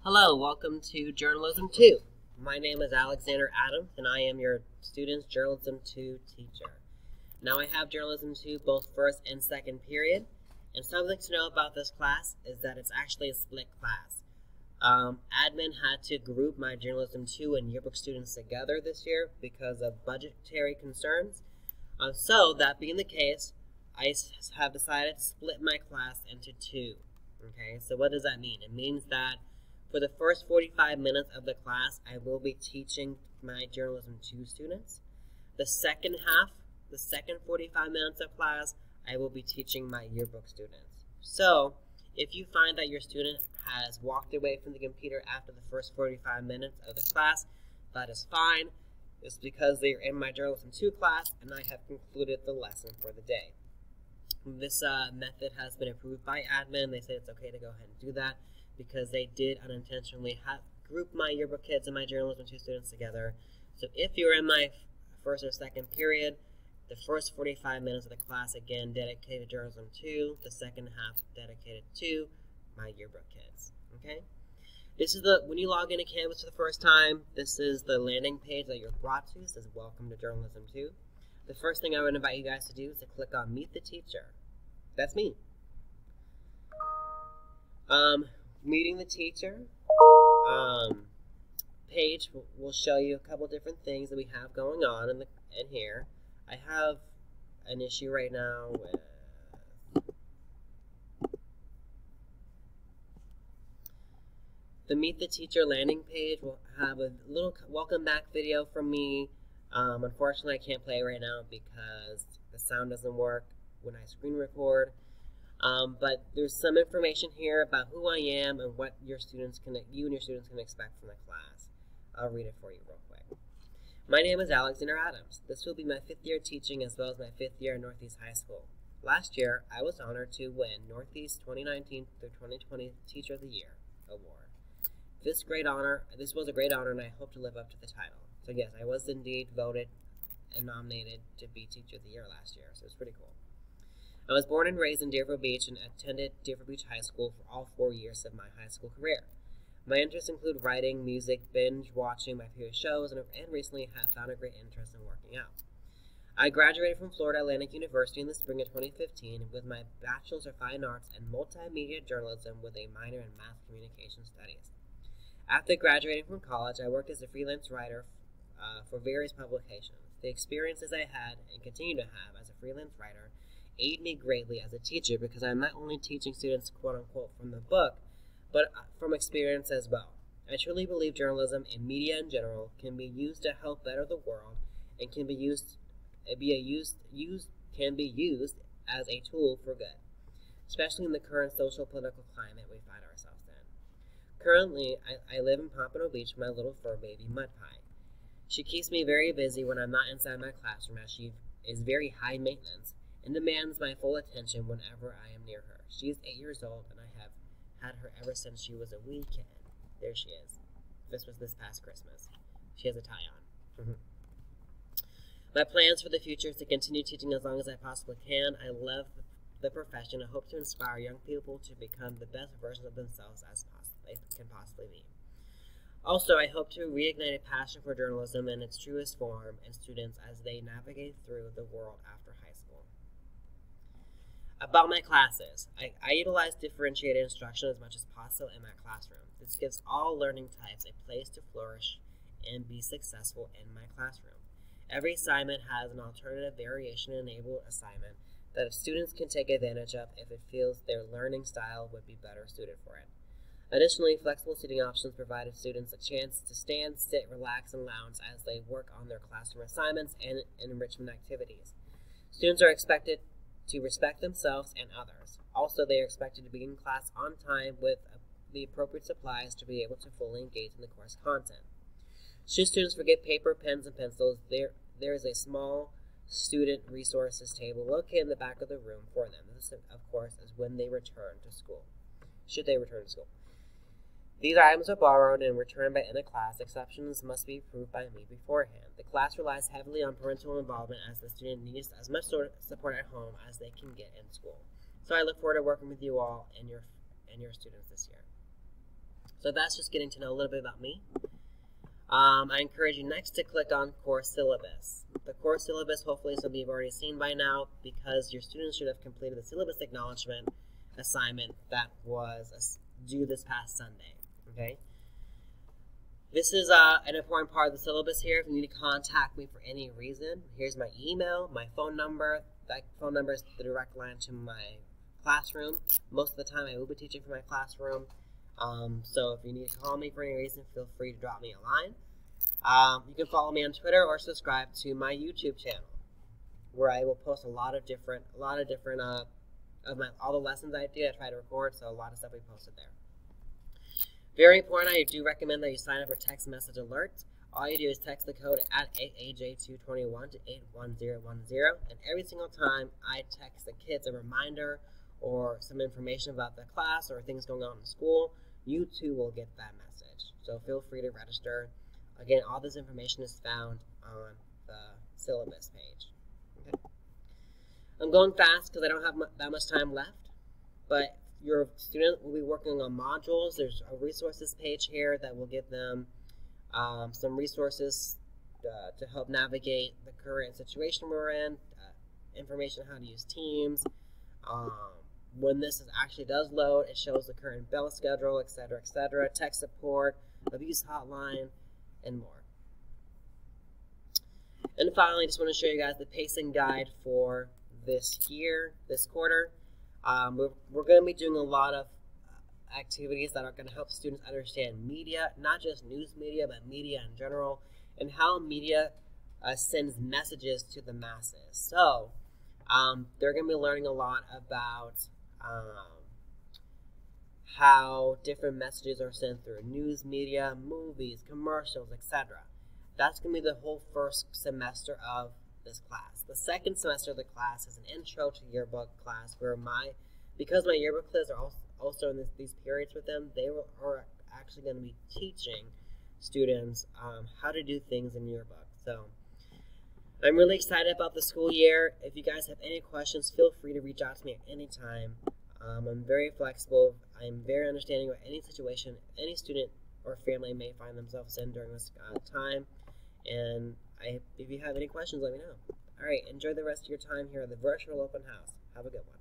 Hello, welcome to Journalism 2. My name is Alexander Adams, and I am your student's Journalism 2 teacher. Now I have Journalism 2 both first and second period, and something to know about this class is that it's actually a split class. Admin had to group my Journalism 2 and yearbook students together this year because of budgetary concerns. So, that being the case, I have decided to split my class into two. Okay, so what does that mean? It means that for the first 45 minutes of the class, I will be teaching my Journalism 2 students. The second half, the second 45 minutes of class, I will be teaching my yearbook students. So, if you find that your student has walked away from the computer after the first 45 minutes of the class, that is fine. It's because they are in my Journalism 2 class, and I have concluded the lesson for the day. This method has been approved by admin. They say it's okay to go ahead and do that, because they did unintentionally group my yearbook kids and my Journalism 2 students together. So if you're in my first or second period, the first 45 minutes of the class, again, dedicated to Journalism 2, the second half dedicated to my yearbook kids, okay? This is when you log into Canvas for the first time, this is the landing page that you're brought to. It says, Welcome to Journalism 2. The first thing I would invite you guys to do is to click on Meet the Teacher. That's me. Meeting the teacher page will show you a couple different things that we have going on in here. I have an issue right now with the Meet the Teacher landing page. Will have a little welcome back video from me. Unfortunately, I can't play right now because the sound doesn't work when I screen record. But there's some information here about who I am and what you and your students can expect from the class. I'll read it for you real quick. My name is Alexander Adams. This will be my 5th year teaching as well as my 5th year at Northeast High School. Last year, I was honored to win Northeast 2019 through 2020 Teacher of the Year Award. This was a great honor, and I hope to live up to the title. So yes, I was indeed voted and nominated to be Teacher of the Year last year, so it's pretty cool. I was born and raised in Deerfield Beach and attended Deerfield Beach High School for all 4 years of my high school career. My interests include writing, music, binge watching my favorite shows, and recently have found a great interest in working out. I graduated from Florida Atlantic University in the spring of 2015 with my Bachelor's of Fine Arts and Multimedia Journalism with a minor in Mass Communication Studies. After graduating from college, I worked as a freelance writer for various publications. The experiences I had and continue to have as a freelance writer aid me greatly as a teacher because I'm not only teaching students quote-unquote from the book, but from experience as well. I truly believe journalism and media in general can be used to help better the world and can be used as a tool for good, especially in the current social political climate we find ourselves in. Currently, I live in Pompano Beach with my little fur baby, Mud Pie. She keeps me very busy when I'm not inside my classroom, as she is very high maintenance and demands my full attention whenever I am near her. She is 8 years old, and I have had her ever since she was a wee kitten. There she is. This was this past Christmas. She has a tie on. My plans for the future is to continue teaching as long as I possibly can. I love the profession. I hope to inspire young people to become the best versions of themselves as they can possibly be. Also, I hope to reignite a passion for journalism in its truest form in students as they navigate through the world after high school. About my classes, I utilize differentiated instruction as much as possible in my classroom. This gives all learning types a place to flourish and be successful in my classroom. Every assignment has an alternative variation-enabled assignment that students can take advantage of if it feels their learning style would be better suited for it. Additionally, flexible seating options provided students a chance to stand, sit, relax, and lounge as they work on their classroom assignments and enrichment activities. Students are expected to respect themselves and others. Also, they are expected to be in class on time with the appropriate supplies to be able to fully engage in the course content. Should students forget paper, pens, and pencils, there is a small student resources table located in the back of the room for them. This, of course, is when they return to school. Should they return to school? These items are borrowed and returned by end of class. Exceptions must be approved by me beforehand. The class relies heavily on parental involvement as the student needs as much support at home as they can get in school. So I look forward to working with you all and your students this year. So that's just getting to know a little bit about me. I encourage you next to click on Course Syllabus. The course syllabus hopefully is something you've already seen by now, because your students should have completed the syllabus acknowledgement assignment that was due this past Sunday. Okay. This is an important part of the syllabus here. If you need to contact me for any reason, here's my email, my phone number. That phone number is the direct line to my classroom. Most of the time I will be teaching for my classroom. So if you need to call me for any reason, feel free to drop me a line. You can follow me on Twitter or subscribe to my YouTube channel, where I will post a lot of different all the lessons I do. I try to record, so a lot of stuff we posted there. Very important, I do recommend that you sign up for text message alerts. All you do is text the code at AJ221 to 81010, and every single time I text the kids a reminder or some information about the class or things going on in school, you too will get that message. So feel free to register. Again, all this information is found on the syllabus page. Okay. I'm going fast because I don't have that much time left, but your student will be working on modules. There's a resources page here that will give them some resources to help navigate the current situation we're in, information on how to use Teams. When this actually does load, it shows the current bell schedule, etc., tech support, abuse hotline, and more. And finally, I just want to show you guys the pacing guide for this year, this quarter. We're going to be doing a lot of activities that are going to help students understand media, not just news media, but media in general, and how media sends messages to the masses. So they're going to be learning a lot about how different messages are sent through news media, movies, commercials, etc. That's going to be the whole first semester of this class. The second semester of the class is an intro to yearbook class, where because my yearbook class are also in these periods with them, they are actually going to be teaching students how to do things in yearbook. So I'm really excited about the school year. If you guys have any questions, feel free to reach out to me at any time. I'm very flexible. I'm very understanding of any situation any student or family may find themselves in during this time. And if you have any questions, let me know. All right, enjoy the rest of your time here at the virtual open house. Have a good one.